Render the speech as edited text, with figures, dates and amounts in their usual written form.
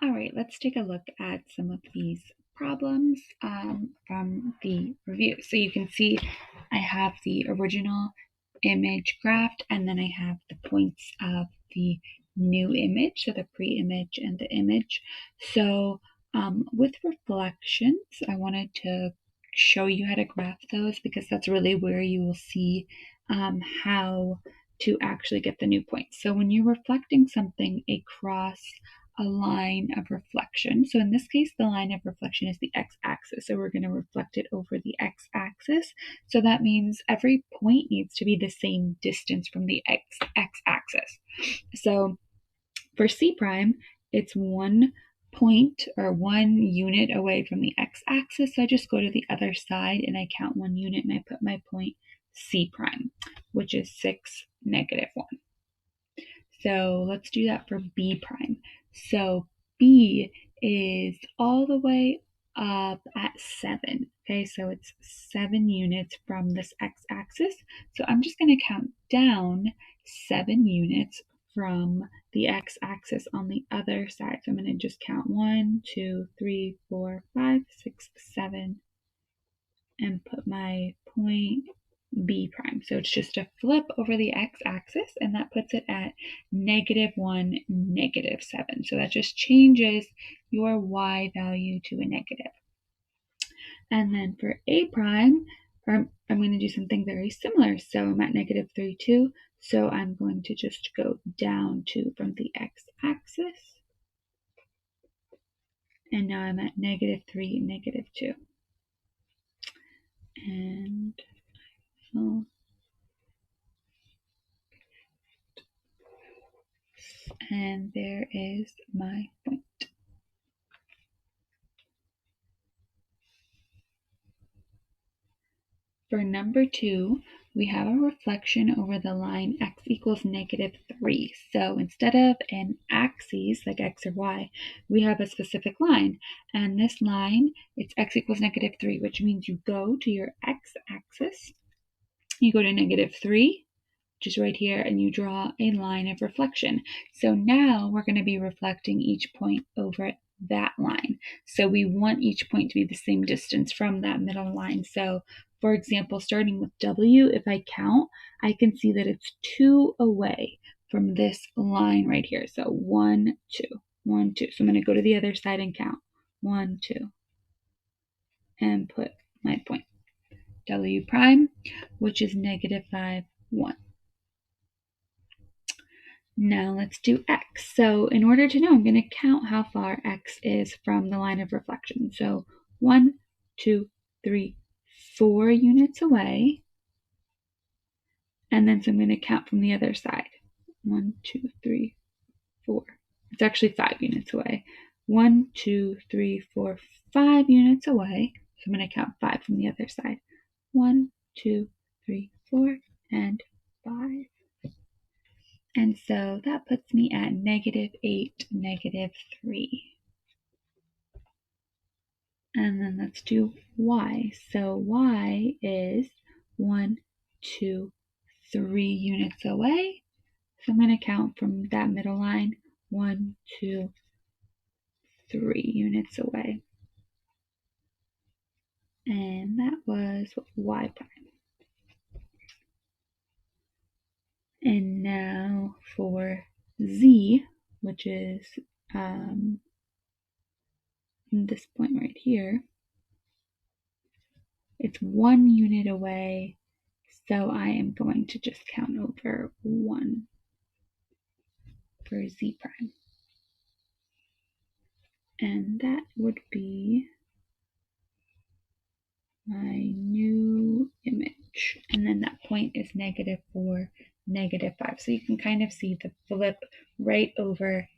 All right, let's take a look at some of these problems from the review. So you can see I have the original image graphed, and then I have the points of the new image, so the pre-image and the image. So with reflections, I wanted to show you how to graph those because that's really where you will see how to actually get the new points. So when you're reflecting something across a line of reflection. So in this case, the line of reflection is the x-axis. So we're going to reflect it over the x-axis. So that means every point needs to be the same distance from the x-axis. So for C prime, it's 1 point or 1 unit away from the x-axis. So I just go to the other side and I count 1 unit and I put my point C prime, which is 6, -1. So let's do that for B prime. So B is all the way up at 7. Okay, so it's 7 units from this x-axis. So I'm just going to count down 7 units from the x-axis on the other side. So I'm going to just count 1, 2, 3, 4, 5, 6, 7, and put my point B prime. So it's just a flip over the x-axis, and that puts it at -1, -7. So that just changes your y value to a negative. And then for A prime, I'm going to do something very similar. So I'm at -3, 2. So I'm going to just go down 2 from the x-axis. And now I'm at -3, -2. And there is my point. For number 2, we have a reflection over the line x equals -3. So instead of an axis like x or y, we have a specific line. And this line, it's x equals -3, which means you go to your x-axis, you go to -3, which is right here, and you draw a line of reflection. So now we're going to be reflecting each point over that line. So we want each point to be the same distance from that middle line. So for example, starting with W, if I count, I can see that it's 2 away from this line right here. So 1, 2, 1, 2. So I'm going to go to the other side and count 1, 2, and put my point W prime, which is -5, 1. Now let's do x. So in order to know, I'm going to count how far x is from the line of reflection. So 1, 2, 3, 4 units away. And then so I'm going to count from the other side. 1, 2, 3, 4. It's actually 5 units away. 1, 2, 3, 4, 5 units away. So I'm going to count 5 from the other side. 1, 2, 3, 4, and 5. And so that puts me at -8, -3. And then let's do y. So y is 1, 2, 3 units away. So I'm going to count from that middle line, 1, 2, 3 units away. And that was y prime. And now for z, which is this point right here, it's 1 unit away, so I am going to just count over 1 for z prime. And that would be my new image. And then that point is -4, -5. So you can kind of see the flip right over